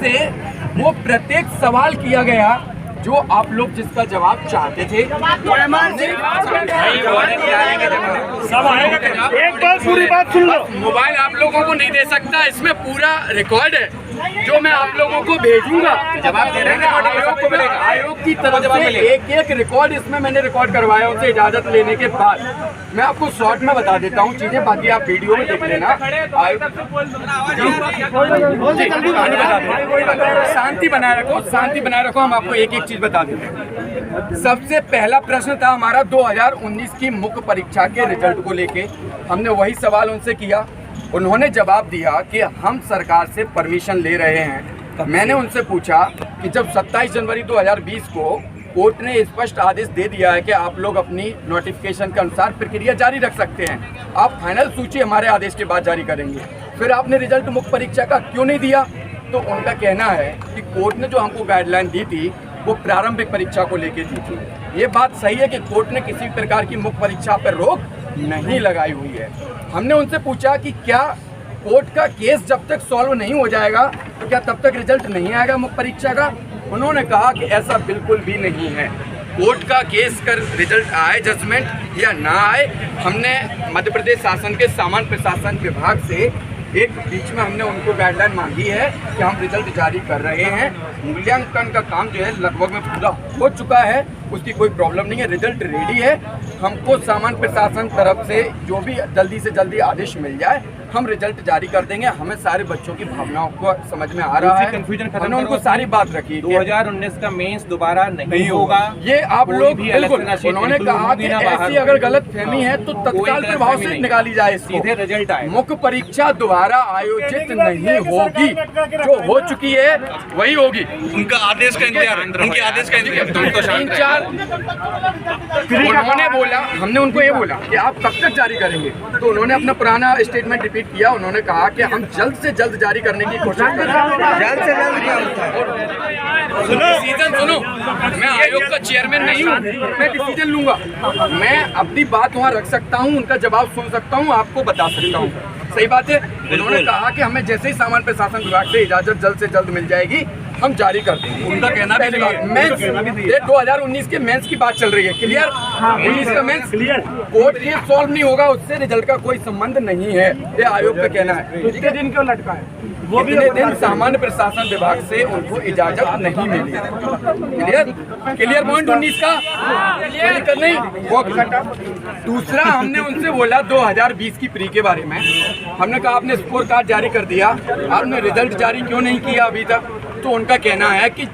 से वो प्रत्येक सवाल किया गया जो आप लोग जिसका जवाब चाहते थे। सब आएगा। एक बार पूरी बात सुन लो। मोबाइल आप लोगों को नहीं दे सकता, इसमें पूरा रिकॉर्ड है जो मैं आप लोगों को भेजूंगा। जवाब दे रहे हैं, आयोग की तरफ से एक रिकॉर्ड इसमें मैंने रिकॉर्ड करवाया उनसे इजाजत लेने के बाद। मैं आपको शॉर्ट में बता देता हूँ चीजें, बाकी आप वीडियो में देख लेना। शांति बनाए रखो, शांति बनाए रखो। हम आपको एक एक चीज बता देते हैं। सबसे पहला प्रश्न था हमारा 2019 की मुख्य परीक्षा के रिजल्ट को लेके। हमने वही सवाल उनसे किया, उन्होंने जवाब दिया कि हम सरकार से परमिशन ले रहे हैं। मैंने उनसे पूछा कि जब 27 जनवरी 2020 को कोर्ट ने स्पष्ट आदेश दे दिया है कि आप लोग अपनी नोटिफिकेशन के अनुसार प्रक्रिया जारी रख सकते हैं, आप फाइनल सूची हमारे आदेश के बाद जारी करेंगे, फिर आपने रिजल्ट मुख्य परीक्षा का क्यों नहीं दिया? तो उनका कहना है कि कोर्ट ने जो हमको गाइडलाइन दी थी वो प्रारंभिक परीक्षा को लेके दी थी। ये बात सही है कि कोर्ट ने किसी प्रकार की मुख्य परीक्षा पर रोक नहीं लगाई हुई है। हमने उनसे पूछा कि क्या कोर्ट का केस जब तक सॉल्व नहीं हो जाएगा तो क्या तब तक रिजल्ट नहीं आएगा मुख्य परीक्षा का? उन्होंने कहा कि ऐसा बिल्कुल भी नहीं है। कोर्ट का केस कर रिजल्ट आए जजमेंट या ना आए, हमने मध्य प्रदेश शासन के सामान्य प्रशासन विभाग से एक बीच में हमने उनको गाइडलाइन मांगी है कि हम रिजल्ट जारी कर रहे हैं। मूल्यांकन का काम जो है लगभग में पूरा हो चुका है, उसकी कोई प्रॉब्लम नहीं है, रिजल्ट रेडी है। हमको सामान्य प्रशासन तरफ से जो भी जल्दी से जल्दी आदेश मिल जाए हम रिजल्ट जारी कर देंगे। हमें सारे बच्चों की भावनाओं को समझ में आ रहा है, कंफ्यूजन खत्म। हमने उनको सारी बात रखी। 2019 का मेंस दोबारा नहीं होगा, ये आप लोग बिल्कुल, उन्होंने कहा कि ऐसी अगर गलत फहमी है तो तत्काल प्रभाव से निकाली जाए, सीधे रिजल्ट आए। मुख्य परीक्षा दोबारा आयोजित नहीं होगी, जो हो चुकी है वही होगी। उनका आदेश का इंतजार, उनके आदेश का इंतजार। उन्होंने बोला, हमने उनको ये बोला कि आप कब तक जारी करेंगे, तो उन्होंने अपना पुराना स्टेटमेंट रिपीट किया। उन्होंने कहा कि हम जल्द से जल्द जारी करने की कोशिश करेंगे। जल्द से जल्द डिसीजन सुनो, मैं आयोग का चेयरमैन नहीं हूँ, मैं डिसीजन लूंगा। मैं अपनी बात वहाँ रख सकता हूँ, उनका जवाब सुन सकता हूँ, आपको बता सकता हूँ। सही बात है। उन्होंने कहा कि हमें जैसे ही सामान्य प्रशासन विभाग से इजाजत जल्द से जल्द मिल जाएगी हम जारी कर देंगे। उनका कहना भी मेंस 2019 के मेंस की बात चल रही है, क्लियर? 19 का mains clear, court case solve नहीं होगा, उससे रिजल्ट का कोई संबंध नहीं है, ये आयोग का कहना है। कितने दिन क्यों लटका है? वो भी दिन सामान्य प्रशासन विभाग से उनको इजाजत नहीं मिली। क्लियर क्लियर पॉइंट 19 का नहीं। दूसरा हमने उनसे बोला 2020 की प्री के बारे में, हमने कहा आपने स्कोर कार्ड जारी कर दिया, आपने रिजल्ट जारी क्यों नहीं किया अभी तक? तो उनका कहना है कि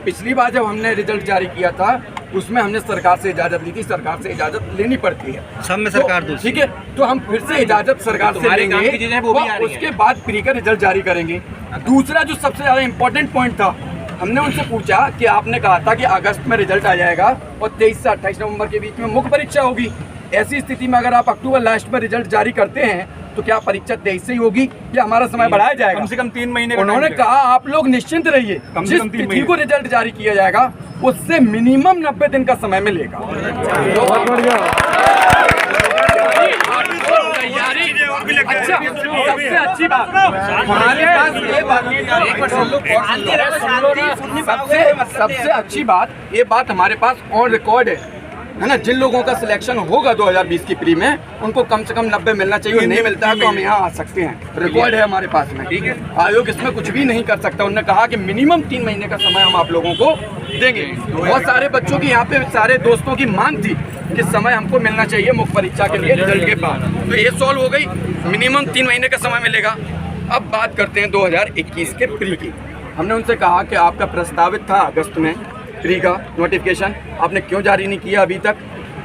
पिछली बार जब हमने रिजल्ट जारी किया था उसमें हमने सरकार से इजाजत ली थी, सरकार से इजाजत लेनी पड़ती है, सब में सरकार दो, ठीक है? तो हम फिर से इजाजत सरकार से लेंगे, उसके बाद प्री का रिजल्ट जारी करेंगे। दूसरा जो सबसे ज्यादा इंपॉर्टेंट पॉइंट था, हमने उनसे पूछा कि आपने कहा था कि अगस्त में रिजल्ट आ जाएगा और 23 से 28 नवंबर के बीच में मुख्य परीक्षा होगी। ऐसी स्थिति में अगर आप अक्टूबर लास्ट में रिजल्ट जारी करते हैं तो क्या परीक्षा 23 से ही होगी या हमारा समय बढ़ाया जाएगा? कम से कम 3 महीने। उन्होंने कहा आप लोग निश्चिंत रहिए, जिस तिथि को रिजल्ट जारी किया जाएगा उससे मिनिमम 90 दिन का समय मिलेगा। अच्छा, सबसे अच्छी बात हमारे पास सबसे अच्छी बात ये बात हमारे पास ऑन रिकॉर्ड है ना? जिन लोगों का सिलेक्शन होगा 2020 की प्री में उनको कम से कम 90 मिलना चाहिए, नहीं मिलता है तो हम यहाँ आ सकते हैं, रिकॉर्ड है हमारे पास में, ठीक है? आयोग इसमें कुछ भी नहीं कर सकता। उन्होंने कहा कि मिनिमम 3 महीने का समय हम आप लोगों को देंगे। बहुत सारे बच्चों की यहाँ पे सारे दोस्तों की मांग थी कि समय हमको मिलना चाहिए मुख्य परीक्षा के लिए रिजल्ट के बाद, तो ये सॉल्व हो गई, मिनिमम 3 महीने का समय मिलेगा। अब बात करते हैं 2021 के प्री की। हमने उनसे कहा कि आपका प्रस्तावित था अगस्त में प्री का नोटिफिकेशन, आपने क्यों जारी नहीं किया अभी तक?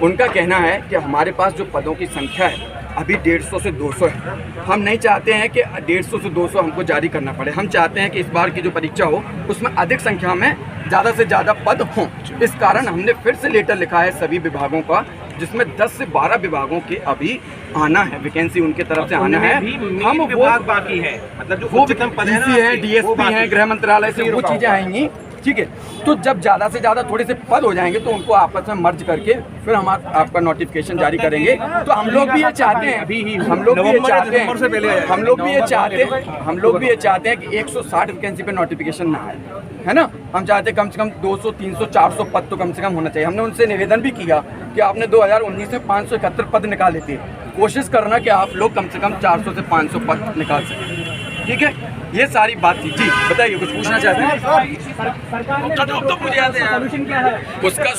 उनका कहना है कि हमारे पास जो पदों की संख्या है अभी 150 से 200 है। हम नहीं चाहते हैं कि 150 से 200 हमको जारी करना पड़े, हम चाहते हैं कि इस बार की जो परीक्षा हो उसमें अधिक संख्या में ज़्यादा से ज़्यादा पद हों। इस कारण हमने फिर से लेटर लिखा है सभी विभागों का, जिसमें 10 से 12 विभागों के अभी आना है, वैकेंसी उनके तरफ से आना है। हम वो बाकी है, मतलब जो वो डीसी है, DSP है, गृह मंत्रालय से वो चीज़ें आएंगी, ठीक है। तो जब ज़्यादा से ज़्यादा थोड़े से पद हो जाएंगे तो उनको आपस में मर्ज करके फिर हम आपका नोटिफिकेशन जारी करेंगे। तो हम लोग भी ये चाहते हैं, हम लोग भी ये चाहते हैं कि 160 वैकेंसी पे नोटिफिकेशन ना आए, है ना। हम चाहते हैं कम से कम 200, 300, 400 पद तो कम से कम होना चाहिए। हमने उनसे निवेदन भी किया कि आपने 2019 में 571 पद निकाले थे, कोशिश करना कि आप लोग कम से कम 400 से 500 पद निकाल सकें, ठीक है। ये सारी बात थी। जी बताइए, कुछ पूछना चाहते हैं? तो मुझे याद है उसका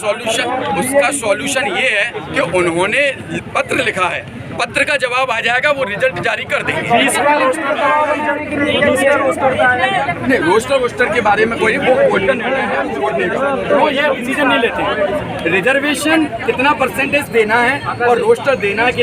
सॉल्यूशन ये है कि उन्होंने पत्र लिखा है, पत्र का जवाब आ जाएगा, वो रिजल्ट जारी कर देंगे। नहीं, रोस्टर के बारे में कोई वो कोर्ट का निर्णय है, कोर्ट नहीं करता, वो ये डिसीजन नहीं लेते। रिजर्वेशन कितना परसेंटेज देना है और रोस्टर देना है कि